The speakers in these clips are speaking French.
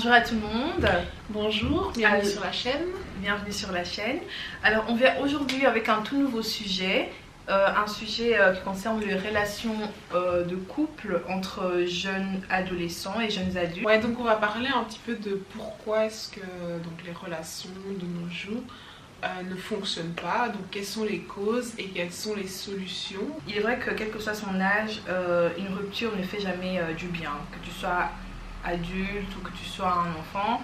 Bonjour à tout le monde. Bonjour, bienvenue sur la chaîne. Bienvenue sur la chaîne. Alors on vient aujourd'hui avec un tout nouveau sujet. Un sujet qui concerne les relations de couple entre jeunes adolescents et jeunes adultes. Ouais, donc on va parler un petit peu de pourquoi est-ce que les relations de nos jours ne fonctionnent pas, donc quelles sont les causes et quelles sont les solutions. Il est vrai que quel que soit son âge, une rupture ne fait jamais du bien, que tu sois adulte ou que tu sois un enfant.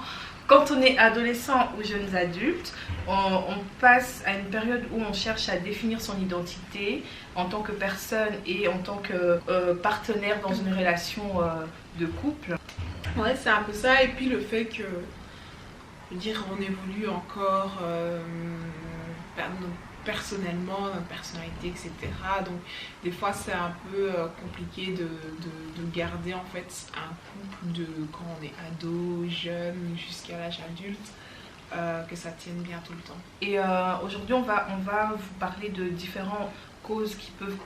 Quand on est adolescent ou jeunes adultes, on passe à une période où on cherche à définir son identité en tant que personne et en tant que partenaire dans une relation de couple. Ouais, c'est un peu ça. Et puis le fait que, je veux dire, on évolue encore personnellement, notre personnalité, etc. Donc des fois c'est un peu compliqué de garder en fait un couple de quand on est ado, jeune, jusqu'à l'âge adulte, que ça tienne bien tout le temps. Et aujourd'hui on va vous parler de différentes causes qui peuvent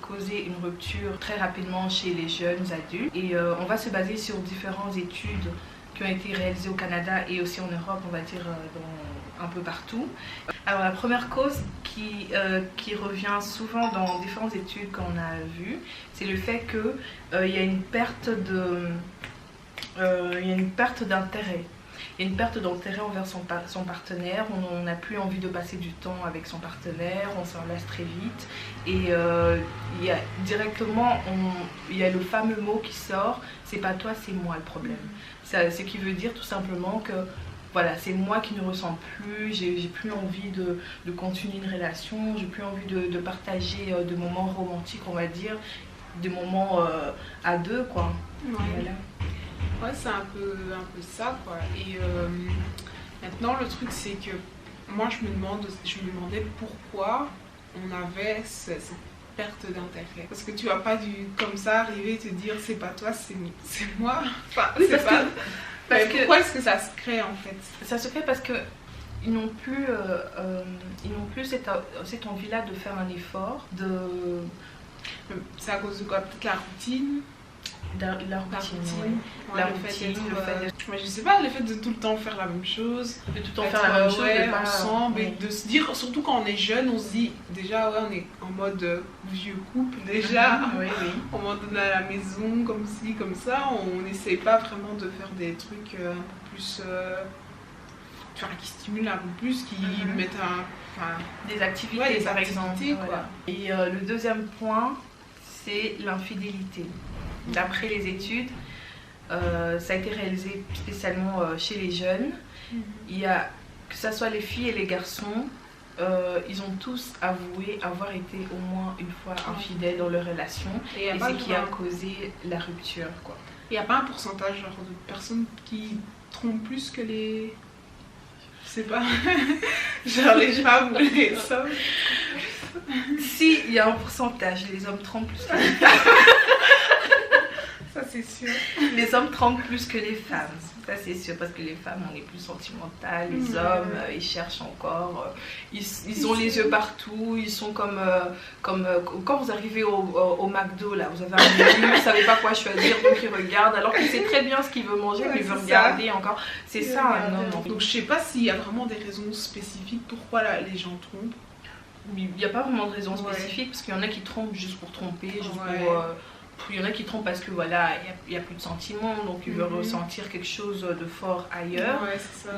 causer une rupture très rapidement chez les jeunes adultes. Et on va se baser sur différentes études qui ont été réalisées au Canada et aussi en Europe, on va dire un peu partout. Alors la première cause qui revient souvent dans différentes études qu'on a vues, c'est le fait qu'il y a une perte d'intérêt. Il y a une perte d'intérêt envers son partenaire, on n'a plus envie de passer du temps avec son partenaire, on s'en lasse très vite. Et il y a directement, il y a le fameux mot qui sort, c'est pas toi, c'est moi le problème. Ce qui veut dire tout simplement que voilà, c'est moi qui ne ressens plus, j'ai plus envie de continuer une relation, j'ai plus envie de partager de moments romantiques, on va dire, des moments à deux, quoi. Ouais, voilà. Ouais, c'est un peu ça, quoi. Et maintenant, le truc, c'est que moi, je me demandais pourquoi on avait cette perte d'intérêt. Parce que tu vas pas comme ça arriver et te dire c'est pas toi, c'est moi. Enfin, oui, c'est pas. Pourquoi est-ce que ça se crée en fait? Ça se crée parce que ils n'ont plus cette envie-là de faire un effort. C'est à cause de quoi? Peut-être la routine. La routine. Je sais pas, le fait de tout le temps faire la même chose, de tout le temps faire la même chose, ensemble, et de se dire, surtout quand on est jeune, on se dit déjà ouais, on est en mode vieux couple déjà, on m'en donne à la maison comme ci, comme ça, on n'essaie pas vraiment de faire des trucs un peu plus qui stimulent un peu plus, qui mettent des activités par exemple. Quoi. Voilà. Et le deuxième point, c'est l'infidélité. D'après les études, ça a été réalisé spécialement chez les jeunes. Il y a, que ce soit les filles et les garçons, ils ont tous avoué avoir été au moins une fois infidèles dans leur relation. Et c'est ce qui a causé la rupture, quoi. Il n'y a pas un pourcentage genre, de personnes qui trompent plus que les... Je sais pas, genre les femmes ou les hommes. Si, il y a un pourcentage, les hommes trompent plus que les femmes. Ça c'est sûr. Les hommes trompent plus que les femmes, ça c'est sûr, parce que les femmes on est plus sentimentales, les hommes ils cherchent encore, ils ont les yeux partout, ils sont comme quand vous arrivez au McDo là, vous avez un menu, vous ne savez pas quoi choisir, donc ils regardent alors qu'il sait très bien ce qu'il veut manger, mais il veut regarder encore, c'est ça un homme. Donc je sais pas s'il y a vraiment des raisons spécifiques pourquoi les gens trompent. Il n'y a pas vraiment de raison spécifique, parce qu'il y en a qui trompent juste pour tromper, juste pour... Il y en a qui trompent parce que voilà, il n'y a plus de sentiments, donc ils veulent ressentir quelque chose de fort ailleurs.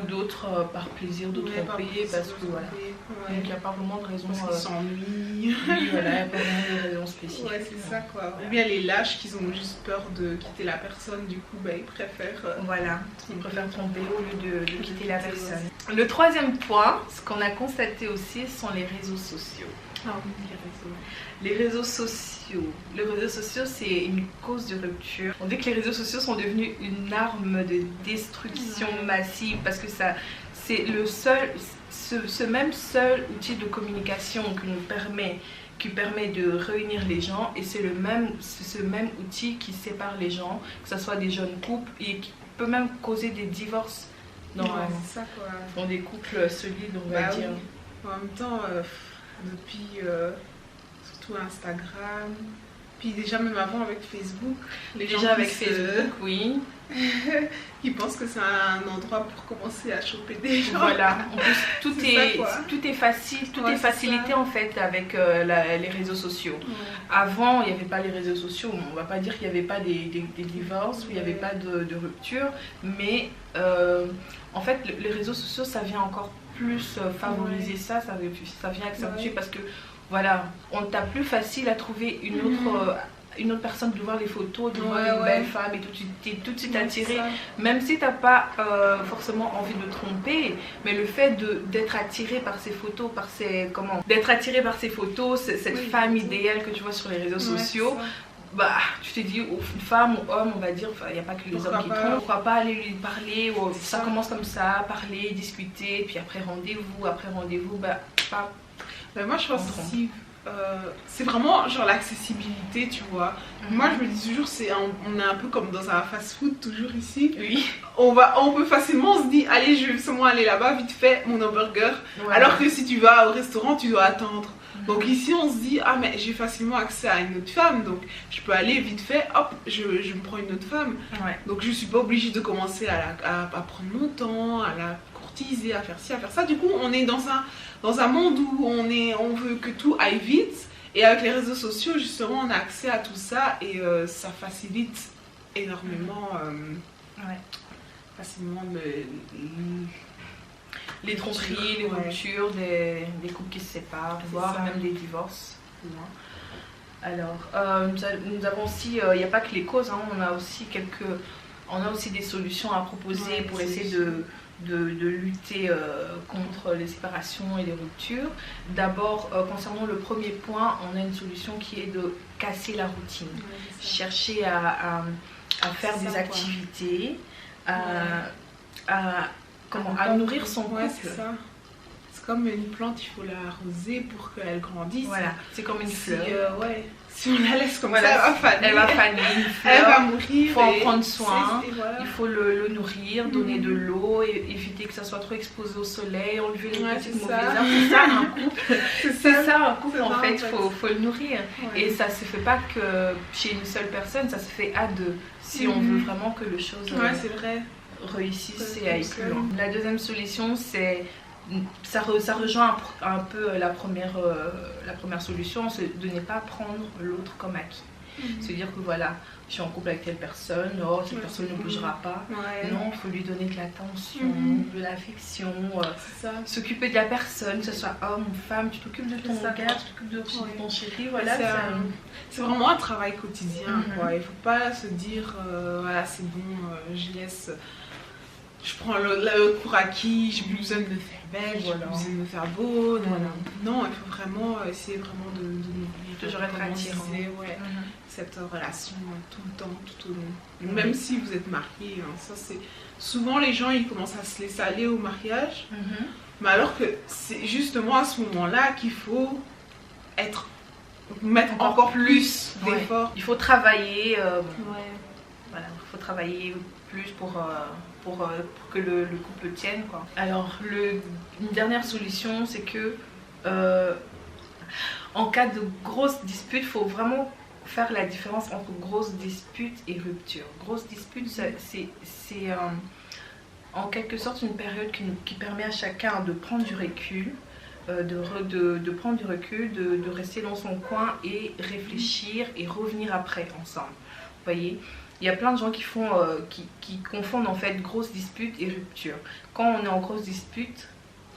D'autres par plaisir de tromper, parce que voilà. Donc il n'y a pas vraiment de raison. Parce qu'ils s'ennuient. Oui, voilà, il n'y a pas vraiment de raison spécifique. Ouais, c'est ça quoi. Ou bien les lâches qui ont juste peur de quitter la personne, du coup ils préfèrent. Voilà, ils préfèrent tromper au lieu de quitter la personne. Le troisième point, ce qu'on a constaté aussi, sont les réseaux sociaux. Ah oui, les réseaux. Les réseaux sociaux. Les réseaux sociaux, c'est une cause de rupture. On dit que les réseaux sociaux sont devenus une arme de destruction massive parce que c'est ce même seul outil de communication qui permet de réunir les gens, et c'est ce même outil qui sépare les gens, que ce soit des jeunes couples, et qui peut même causer des divorces dans des couples solides, on va dire. En même temps, depuis surtout Instagram, Puis déjà même avant avec Facebook, les gens Déjà avec Facebook, oui. ils pensent que c'est un endroit pour commencer à choper des gens. Voilà, en plus tout C'est est facile, tout est facilité en fait avec les réseaux sociaux. Ouais. Avant, il n'y avait pas les réseaux sociaux, on va pas dire qu'il n'y avait pas des divorces, ou il n'y avait pas de rupture, mais en fait les réseaux sociaux ça vient encore plus favoriser ça vient accentuer parce que voilà, on t'a plus facile à trouver une autre personne, de voir les photos, de voir une belle femme et tu es tout de suite attiré, même si tu n'as pas forcément envie de tromper, mais le fait d'être attiré par ces photos, d'être attiré par ces photos, cette femme idéale que tu vois sur les réseaux sociaux, bah, tu t'es dit, une femme ou homme, on va dire, il n'y a pas que les hommes qui trompent, pourquoi pas aller lui parler, ça commence comme ça, parler, discuter, puis après rendez-vous, bah, pas. Ben moi je pense aussi c'est vraiment genre l'accessibilité, tu vois. Moi je me dis toujours on est un peu comme dans un fast food toujours ici. Oui. On peut facilement se dire allez je vais seulement aller là-bas vite fait mon hamburger. Alors que si tu vas au restaurant tu dois attendre. Donc ici on se dit ah mais j'ai facilement accès à une autre femme, donc je peux aller vite fait, hop je me prends une autre femme. Donc je suis pas obligée de commencer à prendre mon temps, à la courtiser, à faire ci, à faire ça. Du coup on est dans un monde où on veut que tout aille vite, et avec les réseaux sociaux justement on a accès à tout ça et ça facilite énormément facilement les tromperies, les ruptures, des couples qui se séparent, voire même des divorces. Alors, nous avons aussi, il n'y a pas que les causes, hein, on a aussi des solutions à proposer pour essayer de lutter contre les séparations et les ruptures. D'abord, concernant le premier point, on a une solution qui est de casser la routine. Chercher à faire des activités, à nourrir son couple. C'est comme une plante, il faut l'arroser pour qu'elle grandisse. Voilà, c'est comme une fleur. Si on la laisse comme ça, elle va faner, elle va mourir. Il faut en prendre soin, il faut le nourrir, donner de l'eau, éviter que ça soit trop exposé au soleil, enlever les petites mauvaises herbes. C'est ça un couple. C'est ça un couple en fait, il faut le nourrir. Et ça se fait pas que chez une seule personne, ça se fait à deux. Si on veut vraiment que les choses réussissent et aillent plus loin. La deuxième solution, c'est ça rejoint un peu la première solution, c'est de ne pas prendre l'autre comme acquis. Se dire que voilà, je suis en couple avec telle personne, cette personne ne bougera pas. Non, il faut lui donner de l'attention, de l'affection, s'occuper de la personne, que ce soit homme ou femme, tu t'occupes de ton gars, tu t'occupes de ton chéri. Voilà, c'est vraiment un travail quotidien. Il ne faut pas se dire, voilà, c'est bon, je prends le pour acquis, j'ai plus besoin de me faire belle, j'ai plus besoin de me faire beau. Non, il faut vraiment essayer vraiment de nourrir, toujours être attirant. Cette relation tout le temps, tout au long. Même si vous êtes mariés, ça c'est souvent les gens ils commencent à se laisser aller au mariage, mais alors que c'est justement à ce moment-là qu'il faut mettre encore plus d'efforts. Il faut travailler. Voilà, il faut travailler plus pour que le couple tienne, quoi. Alors, une dernière solution, c'est que en cas de grosse dispute, il faut vraiment faire la différence entre grosse dispute et rupture. Grosse dispute, c'est en quelque sorte une période qui permet à chacun de prendre du recul, de prendre du recul, de rester dans son coin et réfléchir et revenir après ensemble. Vous voyez ? Il y a plein de gens qui confondent en fait grosse dispute et rupture. Quand on est en grosse dispute,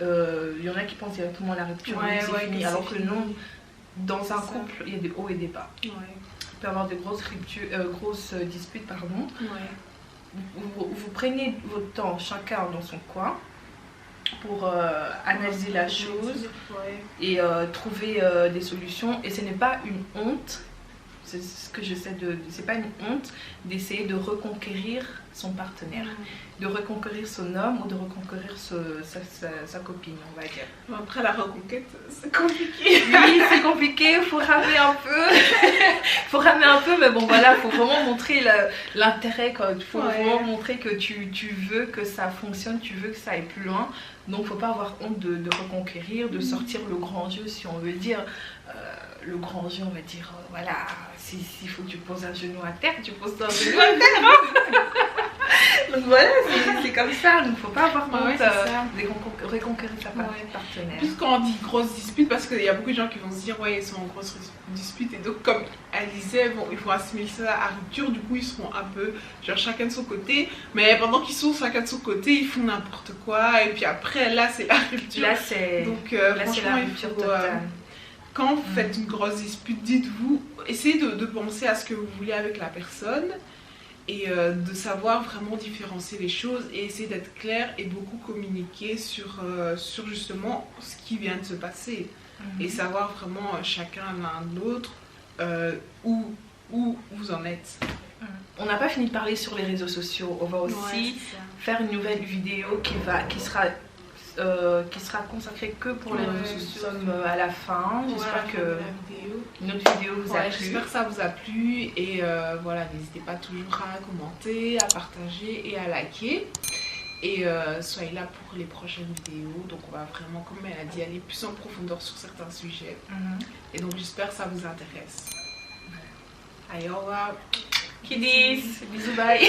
il y en a qui pensent directement à la rupture, c'est fini. Alors que non, dans un couple, il y a des hauts et des bas. Il peut y avoir des grosses disputes, pardon. Vous prenez votre temps, chacun dans son coin, pour analyser la chose et trouver des solutions. Et ce n'est pas une honte. C'est ce que c'est pas une honte d'essayer de reconquérir son partenaire, de reconquérir son homme ou de reconquérir sa copine, on va dire. Après la reconquête, c'est compliqué. Oui, c'est compliqué. il faut ramer un peu. Il faut ramer un peu, mais bon voilà, il faut vraiment montrer l'intérêt. Il faut vraiment montrer que tu veux que ça fonctionne, tu veux que ça aille plus loin. Donc il ne faut pas avoir honte de reconquérir, de sortir le grand jeu, si on veut dire. Le grand jeu, on va dire, voilà, s'il faut que tu poses un genou à terre, tu poses un genou à terre. Hein. Donc voilà, c'est comme ça, donc il ne faut pas avoir honte de reconquérir sa partenaire. Plus quand on dit grosse dispute, parce qu'il y a beaucoup de gens qui vont se dire, ouais, ils sont en grosse dispute, et donc comme elle disait, bon, il faut assimiler ça à rupture, du coup ils seront un peu, genre chacun de son côté, mais pendant qu'ils sont chacun de son côté, ils font n'importe quoi, et puis après, là c'est la rupture. Là c'est franchement, la rupture totale. Quand vous faites une grosse dispute, dites-vous, essayez de penser à ce que vous voulez avec la personne et de savoir vraiment différencier les choses et essayer d'être clair et beaucoup communiquer sur justement ce qui vient de se passer et savoir vraiment chacun l'un de l'autre où vous en êtes. On n'a pas fini de parler sur les réseaux sociaux, on va aussi faire une nouvelle vidéo qui sera consacrée que pour les réseaux sociaux à la fin. J'espère que notre vidéo vous a plu. J'espère que ça vous a plu et voilà, n'hésitez pas toujours à commenter, à partager et à liker. Et soyez là pour les prochaines vidéos. Donc on va vraiment, comme elle a dit, aller plus en profondeur sur certains sujets. Et donc j'espère que ça vous intéresse. Allez, au revoir. Kiddies, bisous, bye.